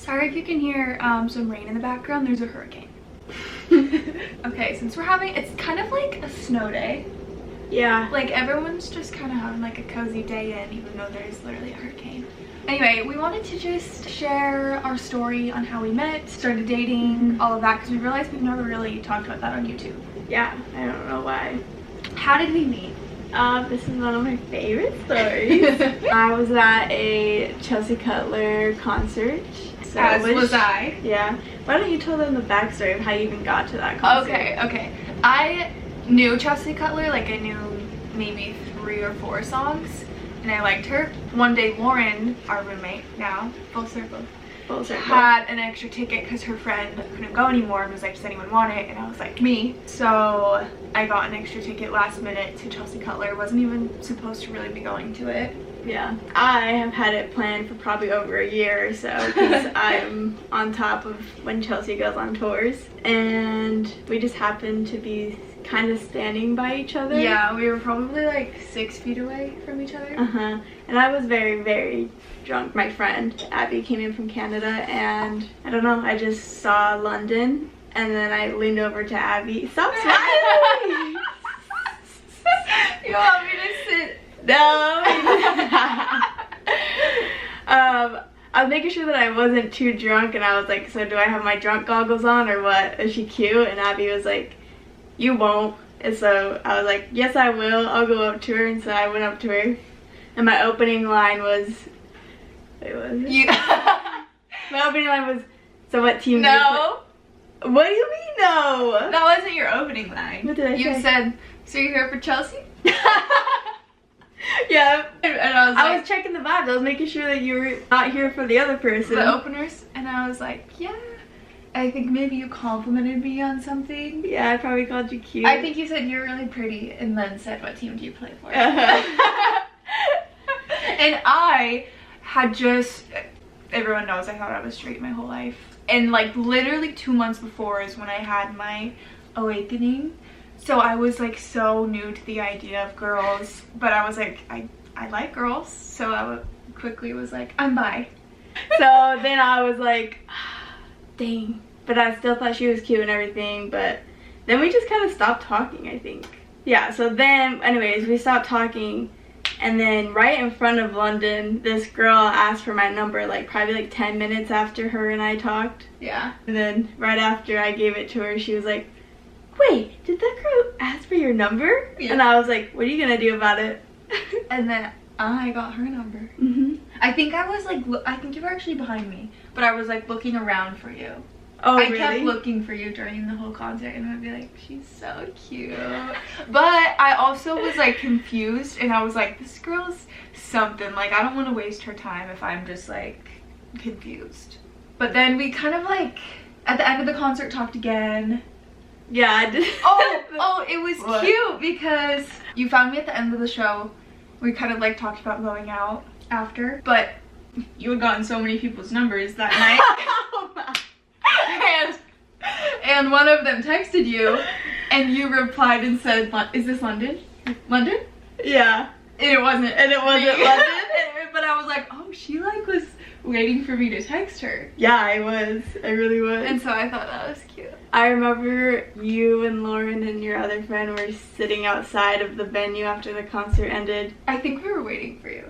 Sorry if you can hear some rain in the background. There's a hurricane. Okay, since we're having, it's kind of like a snow day. Yeah. Like everyone's just kind of having like a cozy day in, even though there's literally a hurricane. Anyway, we wanted to just share our story on how we met, started dating, all of that, because we realized we've never really talked about that on YouTube. Yeah, I don't know why. How did we meet? This is one of my favorite stories. I was at a Chelsea Cutler concert. So As was I. Yeah. Why don't you tell them the backstory of how you even got to that concert? Okay. I knew Chelsea Cutler, like I knew maybe 3 or 4 songs, and I liked her. One day Lauren, our roommate now, full circle, had an extra ticket because her friend couldn't go anymore and was like, does anyone want it? And I was like, me. So I got an extra ticket last minute to Chelsea Cutler. Wasn't even supposed to really be going to it. Yeah, I have had it planned for probably over a year or so because I'm on top of when Chelsea goes on tours, and we just happened to be kind of standing by each other. Yeah, we were probably like 6 feet away from each other. And I was very, very drunk. My friend Abby came in from Canada, and I don't know, I just saw London, and then I leaned over to Abby. Stop smiling! You want me to sit? No. I was making sure that I wasn't too drunk, and I was like, so do I have my drunk goggles on or what? Is she cute? And Abby was like, you won't. And so I was like, yes I will, I'll go up to her. And so I went up to her, and my opening line was, wait, what was it? My opening line was, so what team do you play? What do you mean no? That wasn't your opening line. What did I say? You said, so you're here for Chelsea? Yeah, and I was checking the vibes. I was making sure that you were not here for the other person. The openers, and I was like, yeah. I think maybe you complimented me on something. Yeah, I probably called you cute. I think you said you're really pretty, and then said, what team do you play for? Uh-huh. And I had just, everyone knows I thought I was straight my whole life. And like literally 2 months before is when I had my awakening. So I was like so new to the idea of girls, but I was like, I like girls. So I quickly was like, I'm bi. So then I was like, dang. But I still thought she was cute and everything, but then we just kind of stopped talking, I think. Yeah, so then, anyways, we stopped talking, and then right in front of London, this girl asked for my number, like probably like 10 minutes after her and I talked. Yeah. And then right after I gave it to her, she was like, wait, did that girl ask for your number? Yeah. And I was like, what are you gonna do about it? And then I got her number. I think I was like, I think you were actually behind me, but I was like looking around for you. Oh, I really? kept looking for you during the whole concert, and I'd be like, she's so cute. But I also was like confused, and I was like, this girl's something. Like, I don't want to waste her time if I'm just like confused. But then we kind of like, at the end of the concert, talked again. Yeah, I did. Oh, it was what? Cute because you found me at the end of the show. We kind of like talked about going out after, but you had gotten so many people's numbers that night. And one of them texted you, and you replied and said, is this London? London? Yeah. And it wasn't. And it wasn't London? But I was like, oh, she like was waiting for me to text her. Yeah, I was. I really was. And so I thought that was cute. I remember you and Lauren and your other friend were sitting outside of the venue after the concert ended. I think we were waiting for you.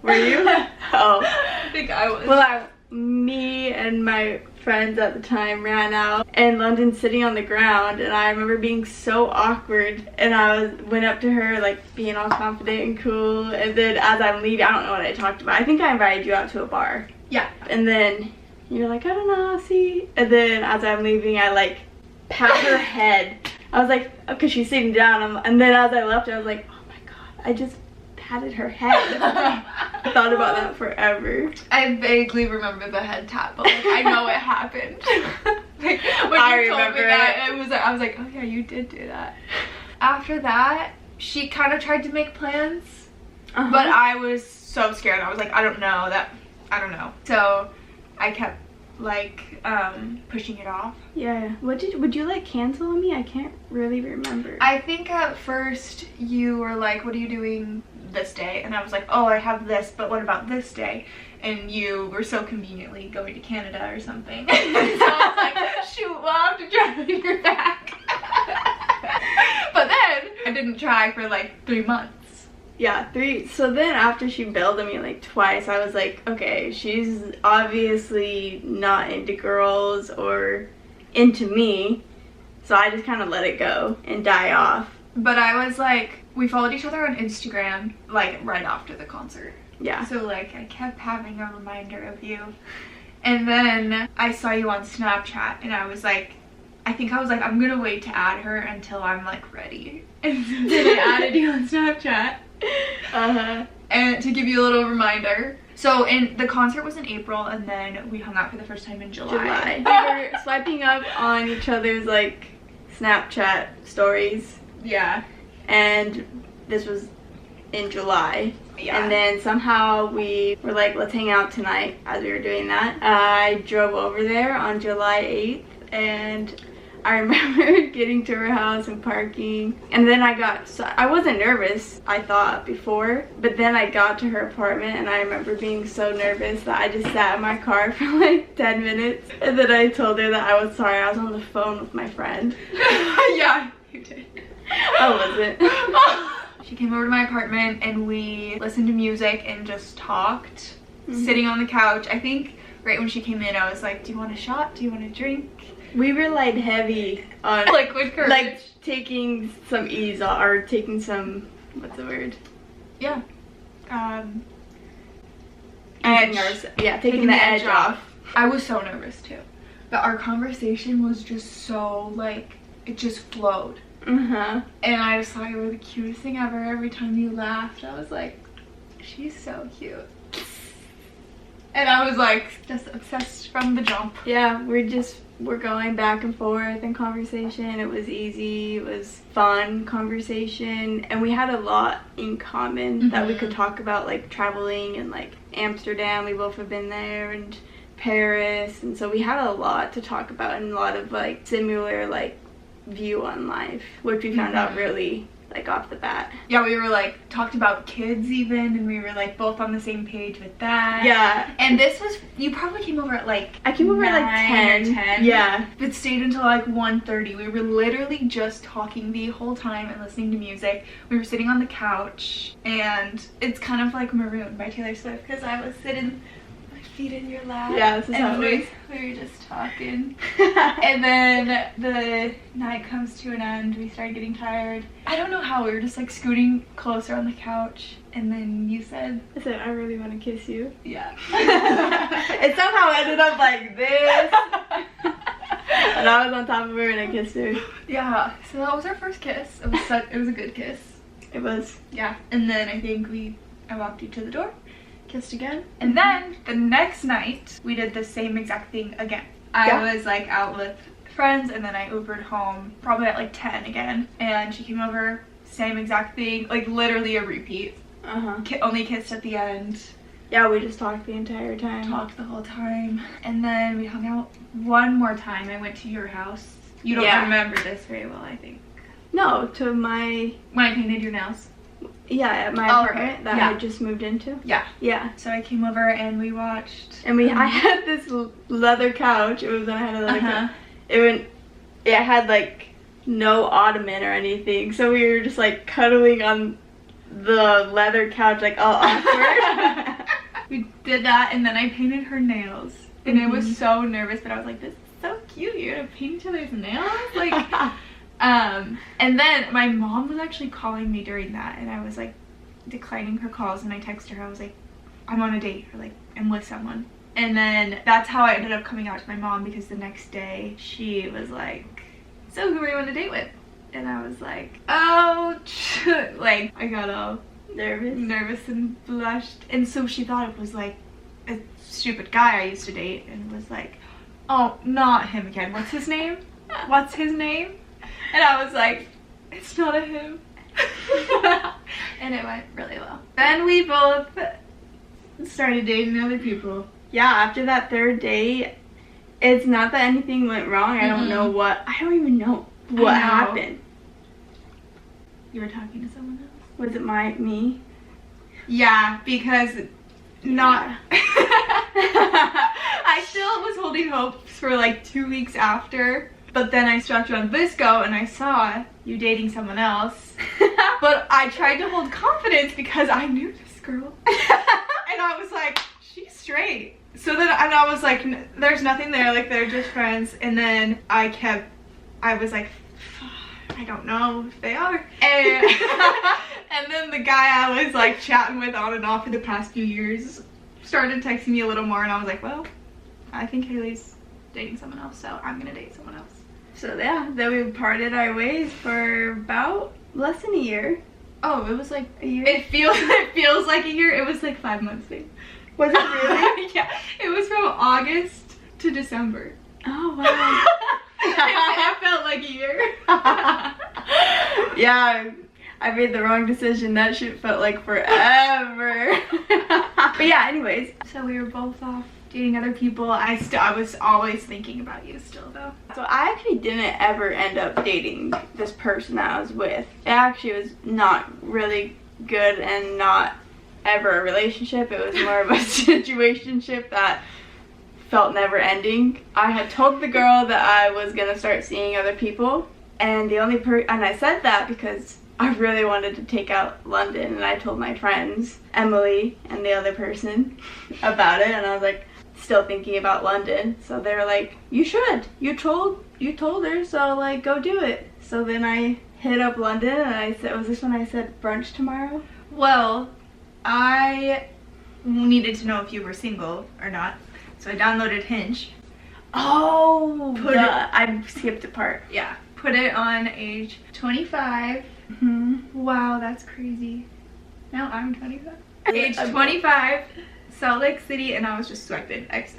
Were you? Oh. I think I was. Well, me and my friends at the time ran out, and London's sitting on the ground, and I remember being so awkward, and I went up to her like being all confident and cool, and then as I'm leaving, I don't know what I talked about. I think I invited you out to a bar. Yeah. And then you're like, I don't know, I'll see. And then as I'm leaving, I like pat her head. I was like, because she's sitting down, and then as I left, I was like, oh my god, I just patted her head. I thought about that forever. I vaguely remember the head tap, but like I know it happened. Like when I you told remember me that, it was I was like, oh yeah, you did do that. After that, she kind of tried to make plans, but I was so scared. I was like, I don't know. So I kept like pushing it off. Yeah. Would you like cancel on me? I can't really remember. I think at first you were like, what are you doing this day? And I was like, oh, I have this, but what about this day? and you were so conveniently going to Canada or something. So I was like, shoot, well, I'll have to try when you're back. But then I didn't try for like 3 months. Yeah, 3. So then after she bailed on me like twice, I was like, okay, she's obviously not into girls or into me. So I just kind of let it go and die off. But I was like, we followed each other on Instagram like right after the concert. Yeah. So like I kept having a reminder of you. And then I saw you on Snapchat and I was like, I'm gonna wait to add her until I'm like ready. And then I added you on Snapchat. And to give you a little reminder. So the concert was in April, and then we hung out for the first time in July. We were swiping up on each other's like Snapchat stories. Yeah. And this was in July. Yeah. And then somehow we were like, let's hang out tonight. As we were doing that, I drove over there on July 8th, and I remember getting to her house and parking, and then I wasn't nervous, I thought, before, but then I got to her apartment and I remember being so nervous that I just sat in my car for like 10 minutes, and then I told her that I was sorry, I was on the phone with my friend. Yeah, you did. I wasn't. She came over to my apartment and we listened to music and just talked, sitting on the couch. I think right when she came in I was like, do you want a shot? Do you want a drink? We were like heavy on liquid courage. Like taking some ease off, or taking some, what's the word? Yeah. Edge. Taking the edge off. I was so nervous too. But our conversation was just so like, it just flowed. And I just thought you were the cutest thing ever. Every time you laughed, I was like, she's so cute. And I was like, just obsessed from the jump. Yeah, we're going back and forth in conversation. It was easy, it was fun conversation, and we had a lot in common that we could talk about, like traveling and like Amsterdam. We both have been there, and Paris, and so we had a lot to talk about and a lot of like similar like view on life, which we found out really like off the bat. Yeah, we were like talked about kids even, and we were like both on the same page with that. Yeah. And this was, you probably came over at like I came over at like 10. Yeah. But stayed until like 1:30. We were literally just talking the whole time and listening to music. We were sitting on the couch, and it's kind of like Maroon by Taylor Swift, because I was sitting my feet in your lap. Yeah, this is how it was. We were just talking. And then the night comes to an end. We started getting tired. I don't know how, we were just like scooting closer on the couch, and then you said, I said, I really want to kiss you. Yeah. It somehow ended up like this. And I was on top of her and I kissed her. Yeah, so that was our first kiss. It was a good kiss. It was. Yeah. And then I think I walked you to the door, kissed again, and then the next night we did the same exact thing again. I was like out with friends, and then I Ubered home probably at like 10 again, and she came over, same exact thing, like literally a repeat. Only kissed at the end. Yeah, we just talked the entire time. Talked the whole time. And then we hung out one more time. I went to your house. You don't remember this very well, I think. No, to my... When I painted your nails. Yeah, at my apartment that I just moved into. Yeah. Yeah. So I came over and we watched. And I had this leather couch. It was when I had a leather couch. It had like no ottoman or anything. So we were just like cuddling on the leather couch, like all awkward. We did that, and then I painted her nails. And I was so nervous, but I was like, this is so cute. You're gonna paint each other's nails? Like, and then my mom was actually calling me during that, and I was like declining her calls, and I texted her. I was like, I'm on a date, or like I'm with someone. And then that's how I ended up coming out to my mom, because the next day she was like, so who are you on a date with? And I was like, ouch. Like, I got all nervous and blushed. And so she thought it was like a stupid guy I used to date, and was like, oh, not him again. What's his name? What's his name? And I was like, it's not a him. And it went really well. Then we both started dating other people. Yeah, after that third date, it's not that anything went wrong. I don't know what. I don't even know what happened. You were talking to someone else? Was it me? Yeah, because not. I still was holding hopes for like 2 weeks after, but then I stalked you on Visco and I saw you dating someone else. But I tried to hold confidence because I knew this girl. And I was like, she's straight. So then, and I was like, there's nothing there, like they're just friends. And then I was like, I don't know if they are. And, and then the guy I was like chatting with on and off for the past few years started texting me a little more, and I was like, well, I think Haley's dating someone else, so I'm gonna date someone else. So yeah, then we parted our ways for about less than a year. Oh, it was like a year? It feels like a year. It was like 5 months, babe. Was it really? Yeah, it was from August to December. Oh wow. It felt like a year. Yeah, I made the wrong decision. That shit felt like forever. But yeah, anyways. So we were both off dating other people. I was always thinking about you still though. So I actually didn't ever end up dating this person that I was with. It actually was not really good and not ever a relationship. It was more of a situationship that felt never ending. I had told the girl that I was gonna start seeing other people, and the only and I said that because I really wanted to take out London, and I told my friends, Emily and the other person, about it, and I was like, still thinking about London. So they were like, you should. You told her, so like go do it. So then I hit up London and I said, was this when I said brunch tomorrow? Well, I needed to know if you were single or not. So I downloaded Hinge. Oh, I skipped a part. Yeah. Put it on age 25. Mm-hmm. Wow, that's crazy. Now I'm 25. Age 25, Salt Lake City, and I was just swiping X.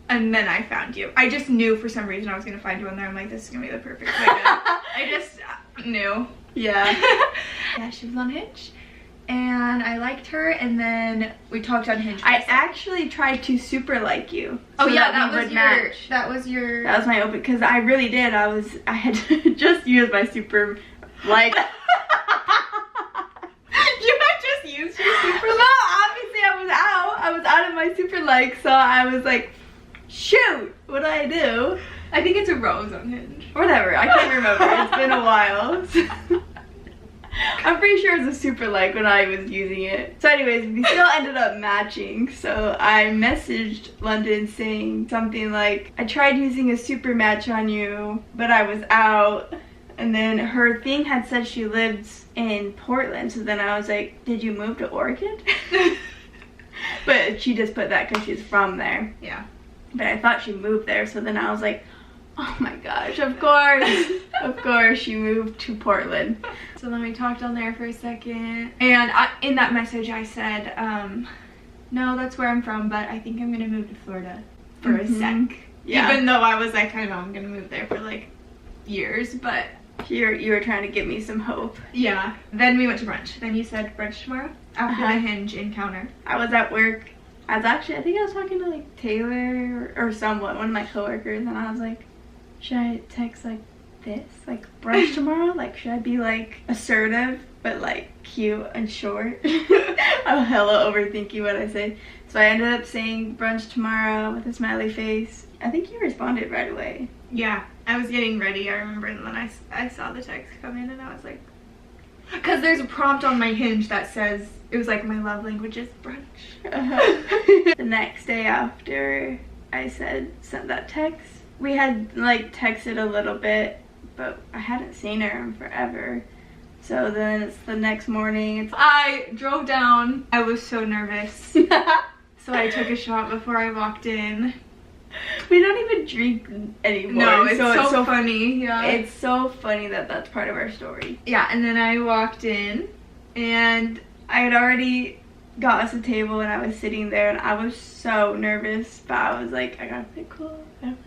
And then I found you. I just knew for some reason I was going to find you on there. I'm like, this is going to be the perfect way to... I just knew. Yeah. Yeah, she was on Hinge. And I liked her, and then we talked on Hinge. I actually tried to super like you. Oh yeah, that was my open, because I really did. I had to just use my super like. You had just used your super like? No, obviously I was out of my super like, so I was like, shoot, what do I do? I think it's a rose on Hinge. Whatever, I can't remember. It's been a while. I'm pretty sure it was a super like when I was using it. So anyways, we still ended up matching. So I messaged London saying something like, I tried using a super match on you, but I was out. And then her thing had said she lives in Portland. So then I was like, did you move to Oregon? But she just put that because she's from there. Yeah. But I thought she moved there. So then I was like, oh my gosh, of course. Of course, she moved to Portland. So then we talked on there for a second. And in that message I said, no, that's where I'm from, but I think I'm going to move to Florida for a sec. Yeah. Even though I was like, I know I'm going to move there for like years, but... You were trying to give me some hope. Yeah. Then we went to brunch. Then you said brunch tomorrow after the Hinge encounter. I was at work. I think I was talking to like Taylor or someone, one of my coworkers, and I was like, should I text like this, like brunch tomorrow? Like, should I be like assertive but like cute and short? I'm hella overthinking what I say. So I ended up saying brunch tomorrow with a smiley face. I think you responded right away. Yeah, I was getting ready, I remember, and then I saw the text come in and I was like, because there's a prompt on my Hinge that says, it was like, my love language is brunch. The next day after I sent that text, we had like texted a little bit, but I hadn't seen her in forever. So then it's the next morning. I drove down. I was so nervous. So I took a shot before I walked in. We don't even drink anymore. No, it's so funny. Yeah. It's so funny that that's part of our story. Yeah, and then I walked in and I had already got us a table and I was sitting there and I was so nervous, but I was like, I gotta play cool. And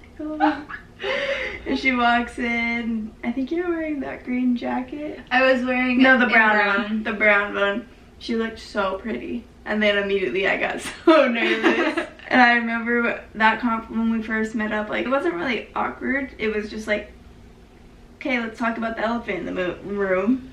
she walks in. I think you're wearing that green jacket. I was wearing the brown one. The brown one. She looked so pretty. And then immediately I got so nervous. And I remember that when we first met up, like, it wasn't really awkward. It was just like, okay, let's talk about the elephant in the room.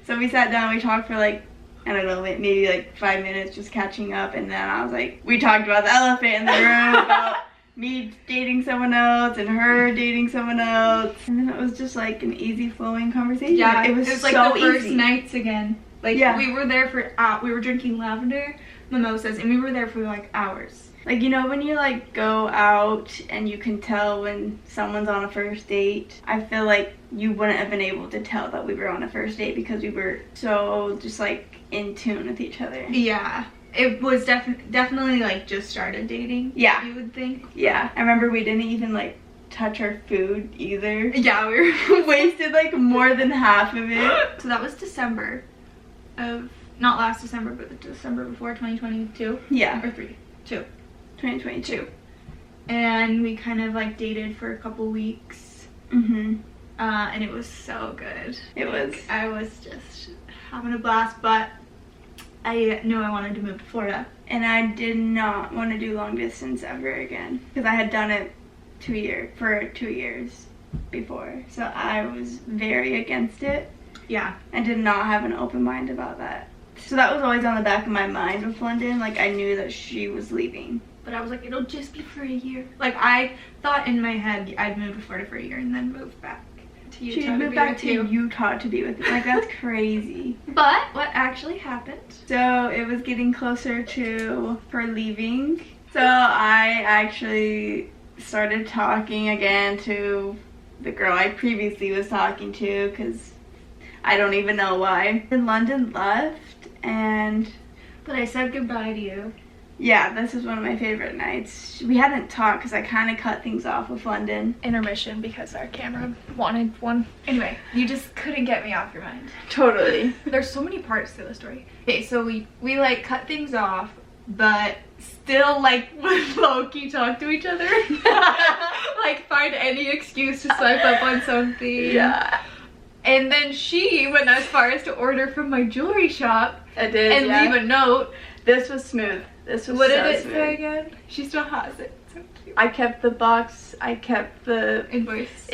So we sat down, we talked for like I don't know, maybe like 5 minutes just catching up, and then I was like, we talked about the elephant in the room, about me dating someone else and her dating someone else, and then it was just like an easy flowing conversation. Yeah, it was like so the first easy. nights again. Like, yeah. we were there for, we were drinking lavender mimosas, and we were there for like hours. Like, you know, when you like go out and you can tell when someone's on a first date, I feel like you wouldn't have been able to tell that we were on a first date because we were so just like in tune with each other. Yeah. It was definitely like just started dating. Yeah. You would think. Yeah. I remember we didn't even like touch our food either. Yeah, we were wasted like more than half of it. So that was December of, not last December, but the December before 2022. Yeah. Or 2. 2022. And we kind of like dated for a couple weeks. Mm-hmm. And it was so good. I was just having a blast, but I knew I wanted to move to Florida. And I did not want to do long distance ever again because I had done it for 2 years before. So I was very against it. Yeah. I did not have an open mind about that. So that was always on the back of my mind with London. Like, I knew that she was leaving. But I was like, it'll just be for a year. Like, I thought in my head I'd move to Florida for a year and then move back to Utah. She'd move back to Utah to be with me. Like, that's crazy. But what actually happened? So it was getting closer to her leaving. So I actually started talking again to the girl I previously was talking to because I don't even know why. And London left, but I said goodbye to you. Yeah, this is one of my favorite nights. We hadn't talked because I kind of cut things off with London. Intermission because our camera wanted one. Anyway, you just couldn't get me off your mind. Totally. There's so many parts to the story. Okay, so we like cut things off, but still like would low-key talk to each other. Like find any excuse to swipe up on something. Yeah. And then she went as far as to order from my jewelry shop. I did, and yeah. leave a note. This was smooth. This was What so did it smooth. say again? She still has it. So cute. I kept the box. I kept the invoice.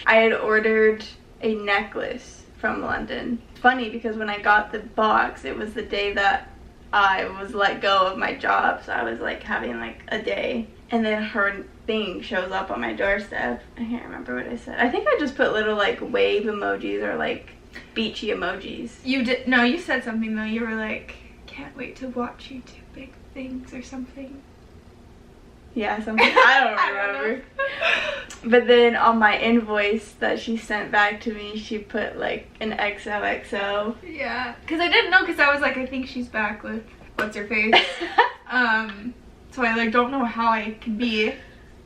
I had ordered a necklace from London. It's funny because when I got the box, it was the day that I was let go of my job. So I was like having like a day. And then her thing shows up on my doorstep. I can't remember what I said. I think I just put little like wave emojis or like beachy emojis. You did. No, you said something though. You were like, can't wait to watch you do big things or something. Yeah, something. I don't remember. But then on my invoice that she sent back to me, she put like an XOXO. Yeah, because I didn't know, because I was like, I think she's back with what's her face. So I like don't know how I could be.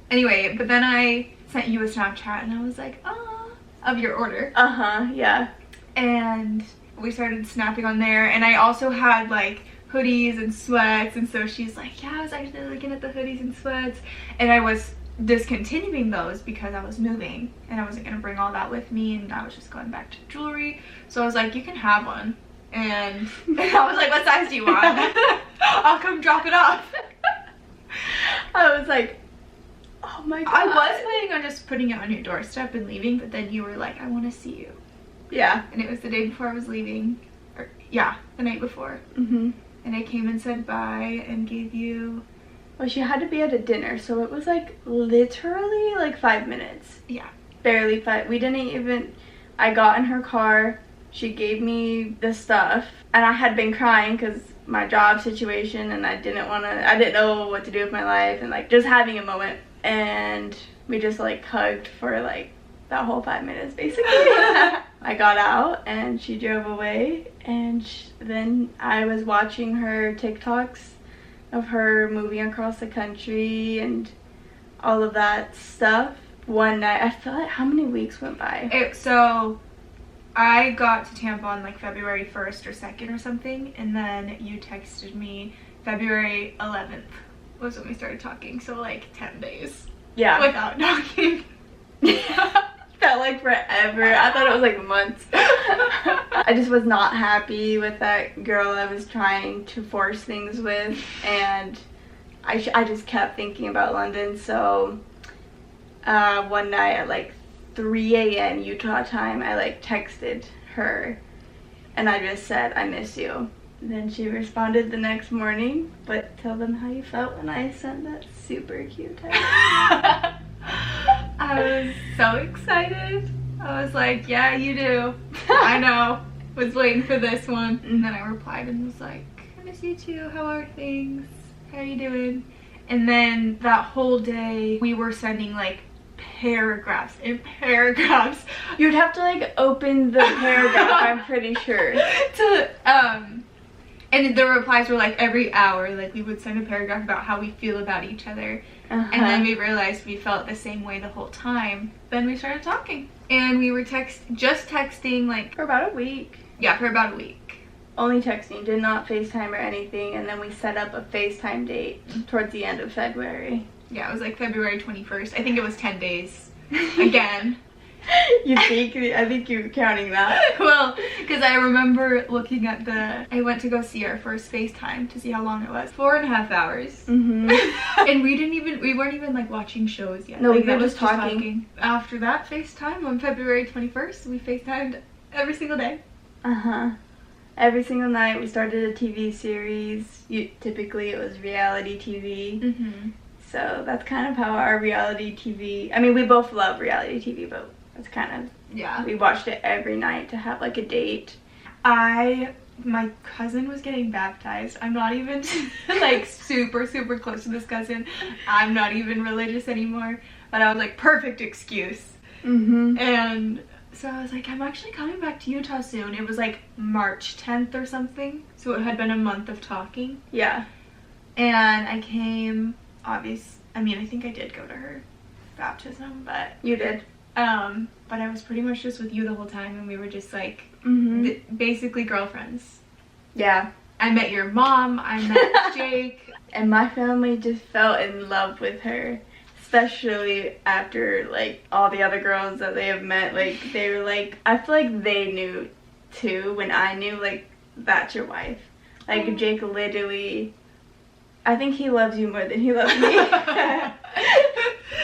Anyway, but then I sent you a Snapchat and I was like, ah, of your order. Yeah. And we started snapping on there, and I also had like hoodies and sweats, and so she's like, yeah, I was actually looking at the hoodies and sweats, and I was discontinuing those because I was moving and I wasn't gonna bring all that with me, and I was just going back to jewelry. So I was like, you can have one. And I was like, what size do you want? I'll come drop it off. I was like, oh my god. I was planning on just putting it on your doorstep and leaving, but then you were like, I want to see you. Yeah. And it was the day before I was leaving. Or, yeah, the night before. Mm-hmm. And I came and said bye and gave you... Well, she had to be at a dinner, so it was like literally like 5 minutes. Yeah. Barely 5. We didn't even... I got in her car, she gave me the stuff, and I had been crying because my job situation, and I didn't know what to do with my life, and like just having a moment. And we just like hugged for like that whole 5 minutes basically. I got out and she drove away, and then I was watching her TikToks of her moving across the country and all of that stuff. One night, I felt like, how many weeks went by? So I got to Tampa on like February 1st or 2nd or something, and then you texted me February 11th was when we started talking, so like 10 days. Yeah. Without talking. Felt like forever. I thought it was like months. I just was not happy with that girl I was trying to force things with, and I just kept thinking about London. So one night at like 3 a.m. Utah time, I like texted her, And I just said, I miss you. And then she responded the next morning, but tell them how you felt when I sent that super cute text. I was so excited. I was like, yeah, you do. I know. Was waiting for this one. And then I replied and was like, I miss you too. How are things? How are you doing? And then that whole day we were sending like paragraphs and paragraphs. You'd have to like open the paragraph, I'm pretty sure. And the replies were like every hour, like we would send a paragraph about how we feel about each other. And then we realized we felt the same way the whole time. Then we started talking. And we were just texting like... For about a week. Yeah, for about a week. Only texting, did not FaceTime or anything. And then we set up a FaceTime date towards the end of February. Yeah, it was like February 21st. I think it was 10 days. Again. You think? I think you're counting that. Well, because I remember looking at I went to go see our first FaceTime to see how long it was. 4.5 hours. And we weren't even like watching shows yet. No, like, we were just talking. After that FaceTime on February 21st, we FaceTimed every single day. Every single night we started a TV series. Typically it was reality TV. So that's kind of how our reality TV, I mean, we both love reality TV, but it's kind of, yeah, we watched it every night to have like a date. My cousin was getting baptized. I'm not even like super close to this cousin. I'm not even religious anymore, but I was like, perfect excuse. And so I was like, I'm actually coming back to Utah soon. It was like March 10th or something, so it had been a month of talking. Yeah. And I came, I mean, I think I did go to her baptism, but... You did. But I was pretty much just with you the whole time, and we were just like, basically girlfriends. Yeah. I met your mom, I met Jake. And my family just fell in love with her. Especially after, like, all the other girls that they have met. Like, they were like, I feel like they knew, too, when I knew, like, that's your wife. Like, Jake literally... I think he loves you more than he loves me.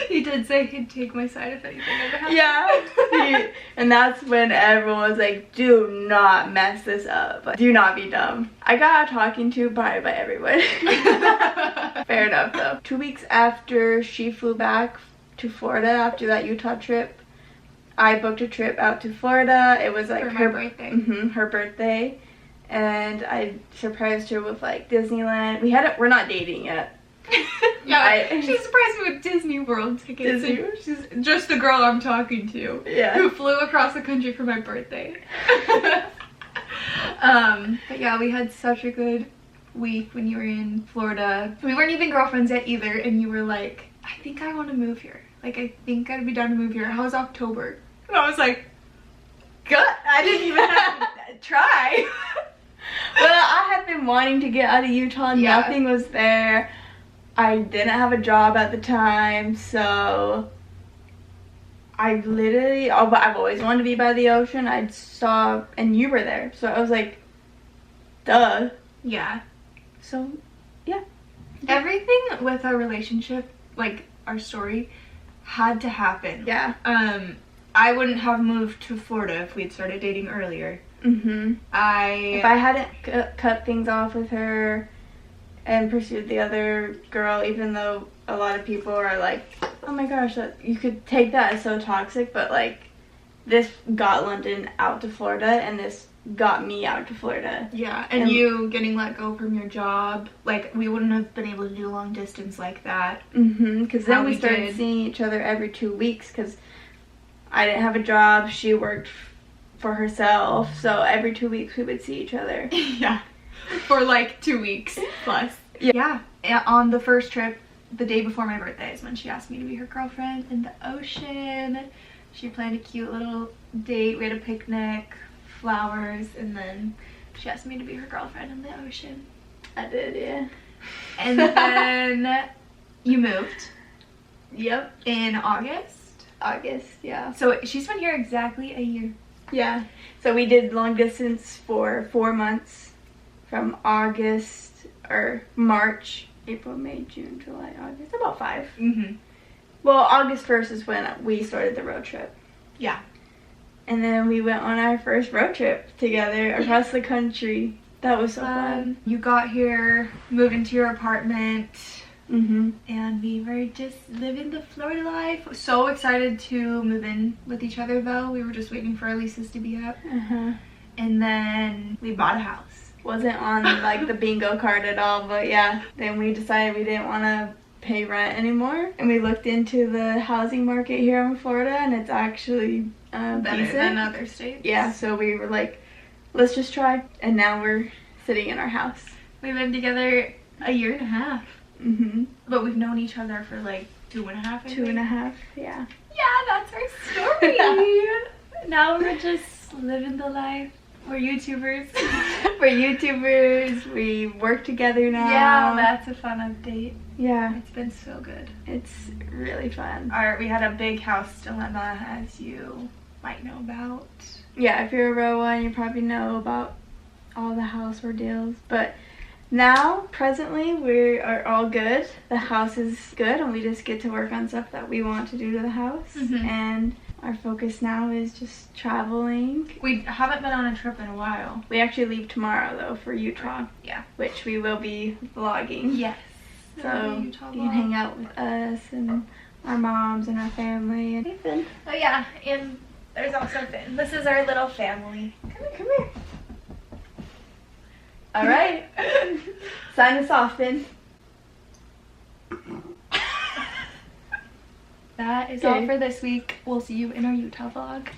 He did say he'd take my side if anything ever happened. Yeah. And that's when everyone was like, do not mess this up. Do not be dumb. I got talking to probably by everyone. Fair enough, though. 2 weeks after she flew back to Florida after that Utah trip, I booked a trip out to Florida. It was like for her birthday. Her birthday. And I surprised her with like Disneyland. We're not dating yet. Yeah, she surprised me with Disney World tickets. She's just the girl I'm talking to. Yeah. Who flew across the country for my birthday. But yeah, we had such a good week when you were in Florida. We weren't even girlfriends yet either, and you were like, I think I want to move here. Like, I think I'd be down to move here. How's October? And I was like, good. I didn't even have to try. Well, I had been wanting to get out of Utah. Yeah. Nothing was there. I didn't have a job at the time, so I literally, but I've always wanted to be by the ocean. I saw, and you were there, so I was like, duh. Yeah. So, yeah. Everything with our relationship, like our story, had to happen. Yeah. I wouldn't have moved to Florida if we'd started dating earlier. If I hadn't cut things off with her and pursued the other girl, even though a lot of people are like, oh my gosh, you could take that as so toxic, but like, this got London out to Florida, and this got me out to Florida. Yeah, and you getting let go from your job, like, we wouldn't have been able to do long distance like that. Because then we started seeing each other every 2 weeks, because I didn't have a job, she worked for herself, so every 2 weeks we would see each other. Yeah, for like 2 weeks plus. Yeah, on the first trip, the day before my birthday is when she asked me to be her girlfriend in the ocean. She planned a cute little date, we had a picnic, flowers, and then she asked me to be her girlfriend in the ocean. I did, yeah. And then you moved. Yep. In August, yeah. so she's been here exactly a year. Yeah, so we did long distance for 4 months, from March, April, May, June, July, August, about 5. Well, August 1st is when we started the road trip. Yeah. And then we went on our first road trip together across the country. That was so fun. You got here, moved into your apartment, Mm-hmm. and we were just living the Florida life. So excited to move in with each other though. We were just waiting for our leases to be up. Uh-huh. And then we bought a house. Wasn't on like the bingo card at all, but yeah. Then we decided we didn't want to pay rent anymore. And we looked into the housing market here in Florida, and it's actually Better decent. than other states. Yeah, so we were like, let's just try. And now we're sitting in our house. We lived together a year and a half. Mm-hmm. But we've known each other for like 2.5 I think. 2.5, yeah. Yeah, that's our story. Now we're just living the life. We're YouTubers. We're YouTubers. We work together now. Yeah, that's a fun update. Yeah, It's been so good. it's really fun. We had a big house dilemma, as you might know about. Yeah, if you're a real one, you probably know about all the house ordeals. But now, presently, we are all good. The house is good, and we just get to work on stuff that we want to do to the house. Mhm. And our focus now is just traveling. We haven't been on a trip in a while. We actually leave tomorrow, though, for Utah. Yeah. Which we will be vlogging. Yes. So you can hang out with us and our moms and our family and Nathan. Oh yeah, and there's also Finn. This is our little family. Come here. All right. Sign us off, Finn. That is Okay. all for this week. We'll see you in our Utah vlog.